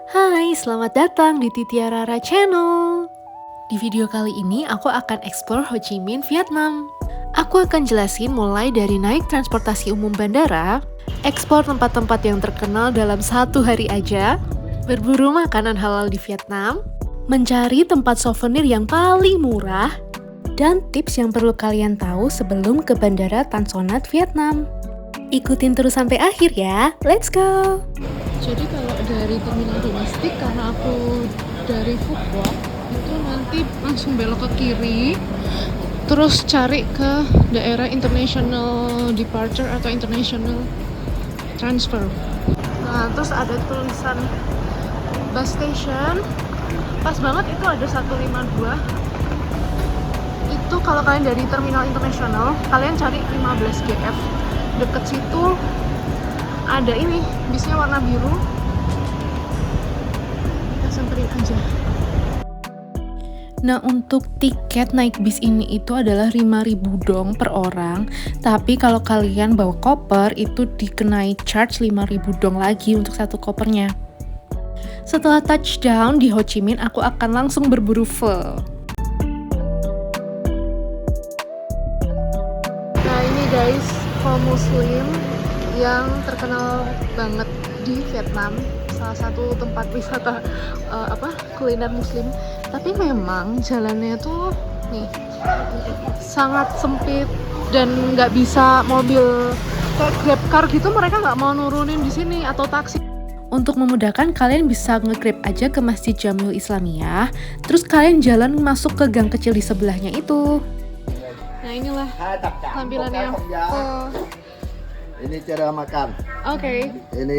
Hai, selamat datang di Titiarara Channel. Di video kali ini aku akan explore Ho Chi Minh, Vietnam. Aku akan jelasin mulai dari naik transportasi umum bandara, eksplor tempat-tempat yang terkenal dalam satu hari aja, berburu makanan halal di Vietnam, mencari tempat souvenir yang paling murah, dan tips yang perlu kalian tahu sebelum ke Bandara Tan Son Nhat, Vietnam. Ikutin terus sampai akhir ya, let's go! Jadi kalau dari terminal domestik, karena aku dari Phu Quoc, itu nanti langsung belok ke kiri, terus cari ke daerah international departure atau international transfer. Nah, terus ada tulisan bus station, pas banget itu ada 152. Itu kalau kalian dari terminal internasional, kalian cari 15 GF. Deket situ ada ini, bisnya warna biru. Kita samperin aja. Nah, untuk tiket naik bis ini itu adalah 5.000 dong per orang. Tapi kalau kalian bawa koper itu dikenai charge 5.000 dong lagi untuk satu kopernya. Setelah touchdown di Ho Chi Minh, aku akan langsung berburu pho. Nah, ini guys, pho muslim yang terkenal banget di Vietnam, salah satu tempat wisata kuliner muslim. Tapi memang jalannya tuh nih sangat sempit dan nggak bisa mobil kayak Grab car gitu, mereka nggak mau nurunin di sini atau taksi. Untuk memudahkan, kalian bisa nge-grab aja ke Masjid Jamil Islamiyah, terus kalian jalan masuk ke gang kecil di sebelahnya itu. Nah, inilah tampilannya. Ini cara makan. Oke. Ini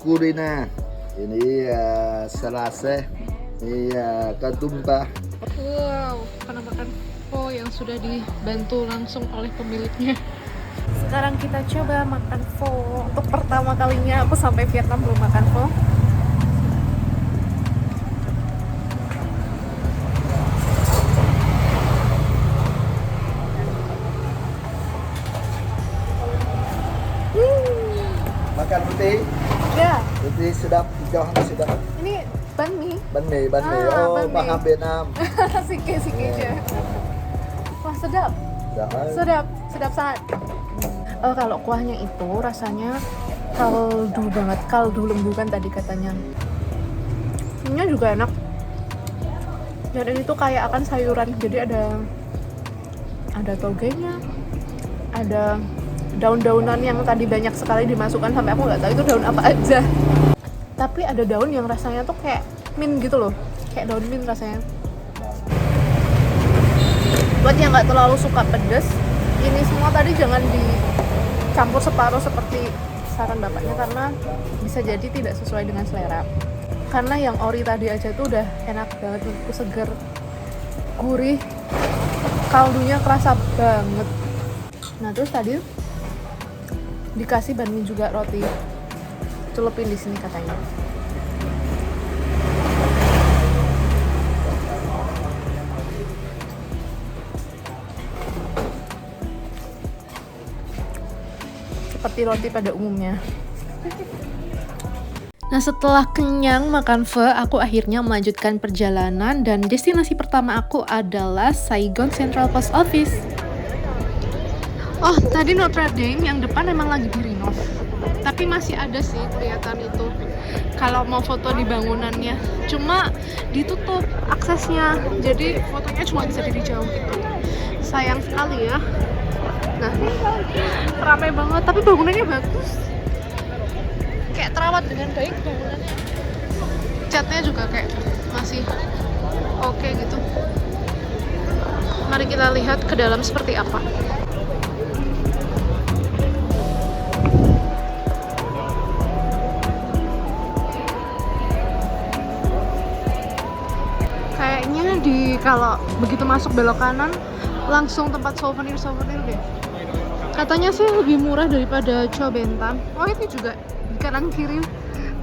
kurina. Ini selase. Ini ketumpa. Wow, pernah makan pho yang sudah dibantu langsung oleh pemiliknya. Sekarang kita coba makan pho. Untuk pertama kalinya aku sampai Vietnam belum makan pho. Makan roti. Ya. Roti sedap, hijau sedap. Ini banh mi. Banh mi. Ah, Oh, banh mi. paham Vietnam. Sikit aja. Wah, sedap. Sedap sangat. Kalau kuahnya itu rasanya kaldu banget, kaldu lembu kan tadi katanya. Ini juga enak. Dan ini tuh kayak akan sayuran, jadi ada togenya, ada daun-daunan yang tadi banyak sekali dimasukkan sampai aku nggak tahu itu daun apa aja. Tapi ada daun yang rasanya tuh kayak mint gitu loh, kayak daun mint rasanya. Buat yang nggak terlalu suka pedas, ini semua tadi jangan dicampur separuh seperti saran bapaknya, karena bisa jadi tidak sesuai dengan selera. Karena yang ori tadi aja tuh udah enak banget, menurutku seger, gurih, kaldunya kerasa banget. Nah, terus tadi dikasih banh mi juga, roti celupin di sini katanya. Seperti roti pada umumnya. Nah, setelah kenyang makan pho, aku akhirnya melanjutkan perjalanan dan destinasi pertama aku adalah Saigon Central Post Office. Oh, tadi Notre Dame yang depan memang lagi direnov, tapi masih ada sih kelihatan itu kalau mau foto di bangunannya, cuma ditutup aksesnya, jadi fotonya cuma bisa dari jauh gitu. Sayang sekali ya. Nah, ramai banget, tapi bangunannya bagus, kayak terawat dengan baik bangunannya. Catnya juga kayak masih oke gitu. Mari kita lihat ke dalam seperti apa. Kalau begitu masuk belok kanan langsung tempat souvenir deh. Katanya sih lebih murah daripada Chua Ben Tam. Oh, ini juga di kanan kiri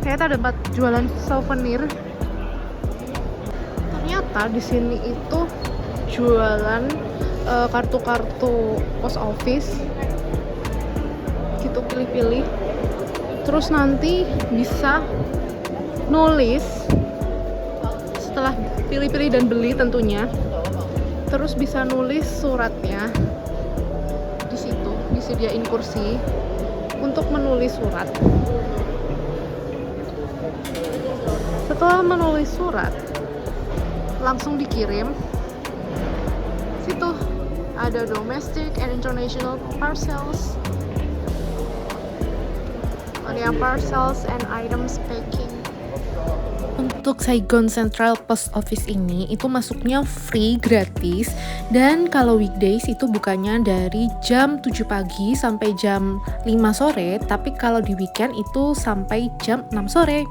ternyata ada tempat jualan souvenir. Ternyata di sini itu jualan kartu-kartu post office gitu, pilih-pilih. Terus nanti bisa nulis setelah pilih-pilih dan beli tentunya. Terus bisa nulis suratnya di situ, disediain kursi untuk menulis surat. Setelah menulis surat, langsung dikirim. Situ ada domestic and international parcels. Ada yang parcels and items packing. Untuk Saigon Central Post Office ini itu masuknya free, gratis, dan kalau weekdays itu bukannya dari jam 7 pagi sampai jam 5 sore, tapi kalau di weekend itu sampai jam 6 sore.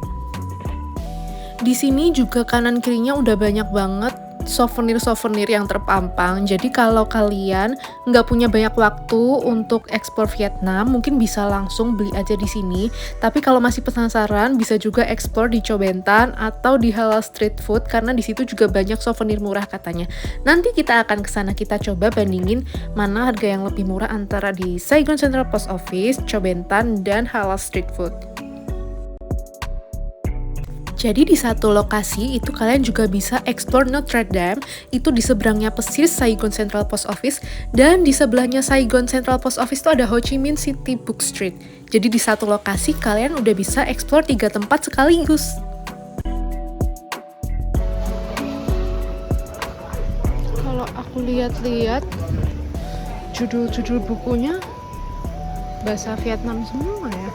Di sini juga kanan kirinya udah banyak banget souvenir-souvenir yang terpampang. Jadi kalau kalian nggak punya banyak waktu untuk explore Vietnam, mungkin bisa langsung beli aja di sini. Tapi kalau masih penasaran, bisa juga explore di Cho Ben Tan atau di Halal Street Food, karena di situ juga banyak souvenir murah katanya. Nanti kita akan ke sana, kita coba bandingin mana harga yang lebih murah antara di Saigon Central Post Office, Cho Ben Tan, dan Halal Street Food. Jadi di satu lokasi itu kalian juga bisa explore Notre Dame, itu di seberangnya persis Saigon Central Post Office, dan di sebelahnya Saigon Central Post Office itu ada Ho Chi Minh City Book Street. Jadi di satu lokasi kalian udah bisa explore 3 tempat sekaligus. Kalau aku lihat-lihat judul-judul bukunya bahasa Vietnam semua ya.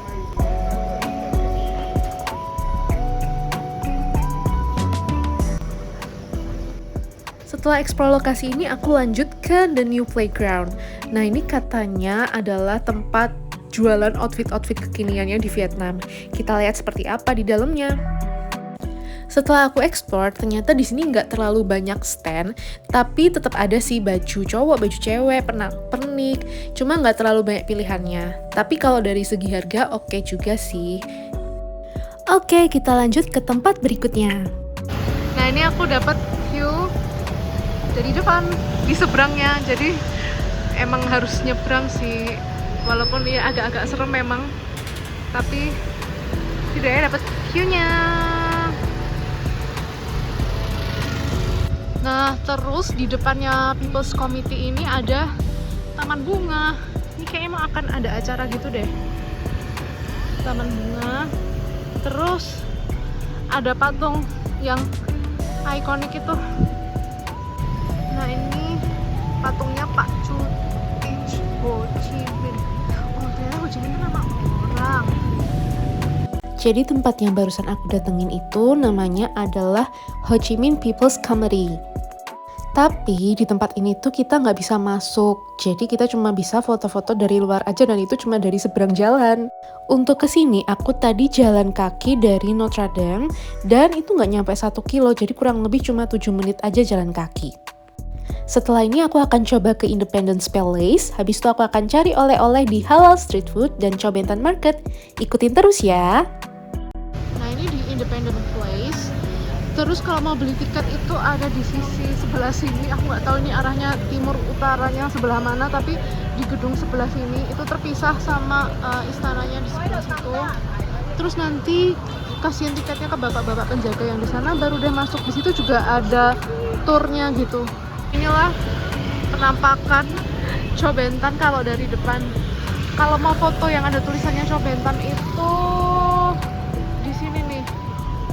Setelah explore lokasi ini, aku lanjut ke The New Playground. Nah, ini katanya adalah tempat jualan outfit-outfit kekiniannya di Vietnam. Kita lihat seperti apa di dalamnya. Setelah aku explore, ternyata di sini nggak terlalu banyak stand, tapi tetap ada sih baju cowok, baju cewek, pernak-pernik, cuma nggak terlalu banyak pilihannya. Tapi kalau dari segi harga, oke juga sih. Oke, kita lanjut ke tempat berikutnya. Nah, ini aku dapat view dari depan, di seberangnya, jadi emang harus nyebrang sih, walaupun ya agak-agak serem memang, tapi setidaknya dapat view-nya. Nah, terus di depannya People's Committee ini ada taman bunga. Ini kayaknya mau akan ada acara gitu deh, taman bunga. Terus ada patung yang ikonik itu. Nah, ini patungnya Pak Chu Tich Ho Chi Minh. Oh, ternyata Ho Chi Minh itu nama orang. Jadi tempat yang barusan aku datengin itu namanya adalah Ho Chi Minh People's Committee. Tapi di tempat ini tuh kita nggak bisa masuk. Jadi kita cuma bisa foto-foto dari luar aja, dan itu cuma dari seberang jalan. Untuk kesini aku tadi jalan kaki dari Notre Dame, dan itu nggak nyampe 1 kilo. Jadi kurang lebih cuma 7 menit aja jalan kaki. Setelah ini aku akan coba ke Independence Palace, habis itu aku akan cari oleh-oleh di Halal Street Food dan Cho Ben Tan Market. Ikutin terus ya. Nah, ini di Independence Place. Terus kalau mau beli tiket itu ada di sisi sebelah sini. Aku nggak tahu ini arahnya timur utaranya sebelah mana, tapi di gedung sebelah sini itu terpisah sama istananya di sebelah situ. Terus nanti kasihin tiketnya ke bapak-bapak penjaga yang di sana, baru deh masuk. Di situ juga ada turnya gitu. Inilah penampakan Cho Ben Tan kalau dari depan. Kalau mau foto yang ada tulisannya Cho Ben Tan itu di sini nih.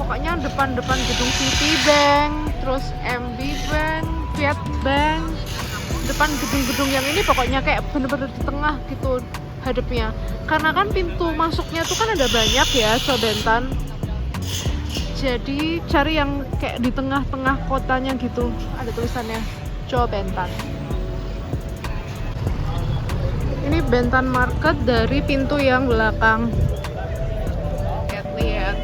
Pokoknya depan-depan gedung Citibank, terus MB Bank, Viet Bank, depan gedung-gedung yang ini pokoknya kayak bener-bener di tengah gitu hadapnya. Karena kan pintu masuknya tuh kan ada banyak ya Cho Ben Tan. Jadi cari yang kayak di tengah-tengah kotanya gitu, ada tulisannya Cho Ben Tan. Ini Ben Tan Market dari pintu yang belakang. Lihat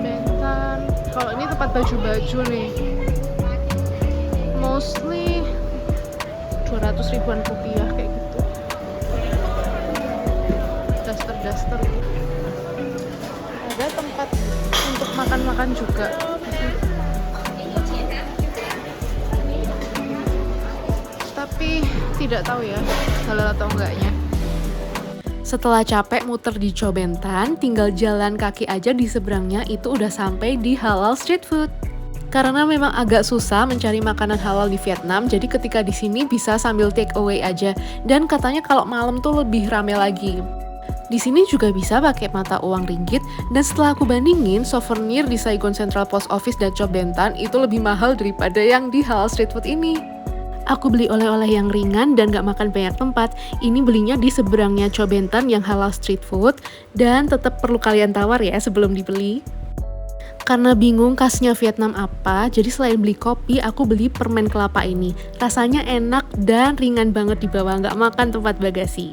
Ben Tan. Kalau ini tempat baju-baju nih, mostly 200 ribuan rupiah kayak gitu. Daster-daster. Ada tempat untuk makan-makan juga. Tapi tidak tahu ya halal atau enggaknya. Setelah capek muter di Chua Ben Tan, tinggal jalan kaki aja di seberangnya itu udah sampai di Halal Street Food. Karena memang agak susah mencari makanan halal di Vietnam, jadi ketika di sini bisa sambil take away aja. Dan katanya kalau malam tuh lebih rame lagi. Di sini juga bisa pakai mata uang ringgit, dan setelah aku bandingin, souvenir di Saigon Central Post Office dan Chua Ben Tan itu lebih mahal daripada yang di Halal Street Food ini. Aku beli oleh-oleh yang ringan dan gak makan banyak tempat. Ini belinya di seberangnya Chua Ben Tan yang Halal Street Food, dan tetap perlu kalian tawar ya sebelum dibeli. Karena bingung khasnya Vietnam apa, jadi selain beli kopi, aku beli permen kelapa ini. Rasanya enak dan ringan banget dibawa, nggak makan tempat bagasi.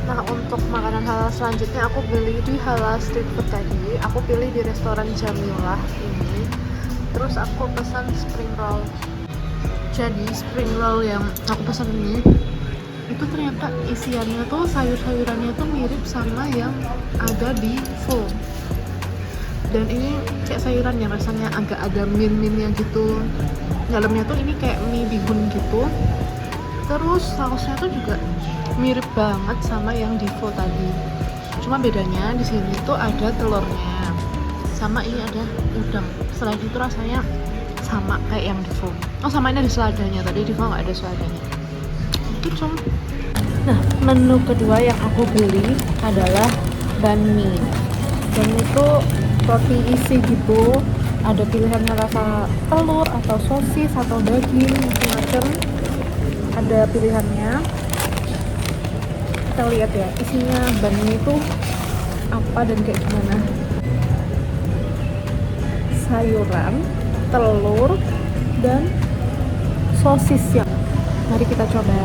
Nah, untuk makanan halal selanjutnya aku beli di Halal Street Food tadi. Aku pilih di restoran Jamilah ini. Terus aku pesan spring roll. Jadi spring roll yang aku pesan ini, itu ternyata isiannya tuh sayur-sayurannya tuh mirip sama yang ada di pho. Dan ini kayak sayuran yang rasanya agak ada min-minnya gitu. Dalamnya tuh ini kayak mie bihun gitu. Terus sausnya tuh juga mirip banget sama yang di pho tadi. Cuma bedanya di sini tuh ada telurnya. Sama ini ada udang. Selain itu rasanya sama kayak yang di pho. Oh, sama ini ada seladanya. Tadi di pho nggak ada seladanya. Gitu. Nah, menu kedua yang aku beli adalah banh mi. Dan itu roti isi gitu, ada pilihannya rasa telur atau sosis atau daging macam-macam, ada pilihannya. Kita lihat ya isinya banh mi itu apa dan kayak gimana. Sayuran, telur, dan sosis ya. Mari kita coba.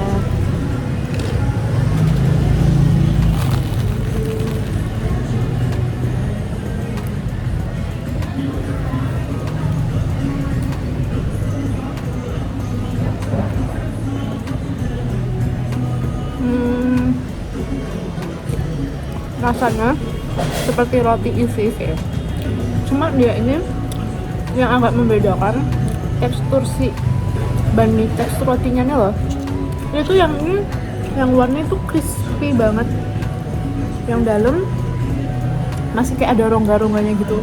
Rasanya seperti roti isi sih. Cuma dia ini yang agak membedakan tekstur si banh mi, tekstur rotinya nih loh. Itu yang ini, yang luarnya itu crispy banget. Yang dalam masih kayak ada rongga-rongganya gitu.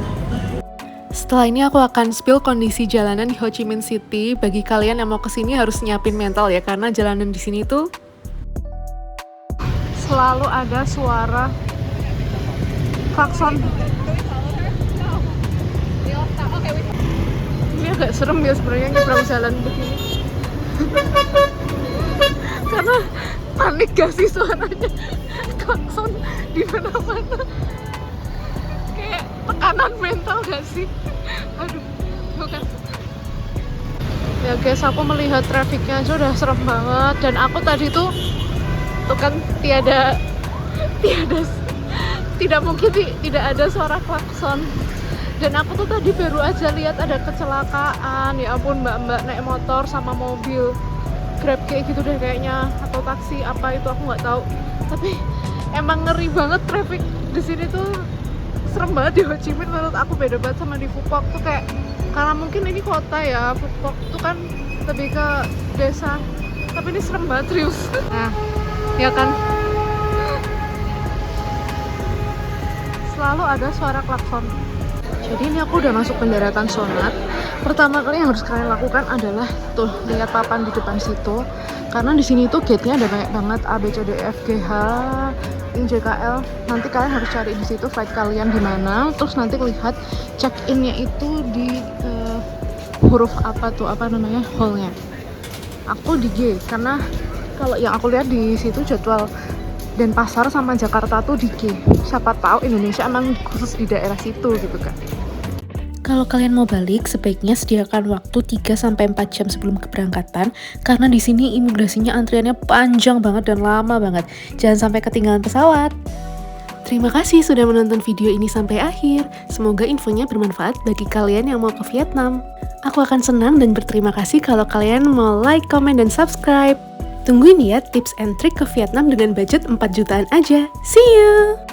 Setelah ini aku akan spill kondisi jalanan di Ho Chi Minh City. Bagi kalian yang mau kesini harus nyiapin mental ya, karena jalanan di sini tuh selalu ada suara klakson. Ini agak serem ya sebenarnya nyebrang jalan begini. Karena panik gak sih suaranya klakson di mana-mana. Kayak tekanan mental gak sih? Aduh, bukan. Ya guys, aku melihat trafiknya aja udah serem banget. Dan aku tadi tuh kan tidak mungkin tidak ada suara klakson. Dan aku tuh tadi baru aja lihat ada kecelakaan. Ya ampun, mbak-mbak naik motor sama mobil Grab kayak gitu deh kayaknya, atau taksi apa itu aku nggak tahu. Tapi emang ngeri banget traffic di sini tuh, serem banget di Ho Chi Minh. Menurut aku beda banget sama di Phu Quoc tuh, kayak karena mungkin ini kota ya, Phu Quoc tuh kan lebih ke desa. Tapi ini serem banget serius. Nah, ya kan, selalu ada suara klakson. Jadi ini aku udah masuk pendaratan Sonat. Pertama kali yang harus kalian lakukan adalah tuh lihat papan di depan situ, karena di sini tuh gate-nya ada banyak banget A, B, C, D, F, G, H, I, J, K, L. Nanti kalian harus cari di situ flight kalian di mana. Terus nanti lihat check-in-nya itu di huruf apa tuh, apa namanya, hall-nya. Aku di G, karena kalau yang aku lihat di situ jadwal Denpasar sama Jakarta tuh di G. Siapa tahu Indonesia emang khusus di daerah situ gitu kan. Kalau kalian mau balik, sebaiknya sediakan waktu 3-4 jam sebelum keberangkatan, karena di sini imigrasinya antriannya panjang banget dan lama banget. Jangan sampai ketinggalan pesawat. Terima kasih sudah menonton video ini sampai akhir. Semoga infonya bermanfaat bagi kalian yang mau ke Vietnam. Aku akan senang dan berterima kasih kalau kalian mau like, comment, dan subscribe. Tungguin ya tips and trik ke Vietnam dengan budget 4 jutaan aja. See you!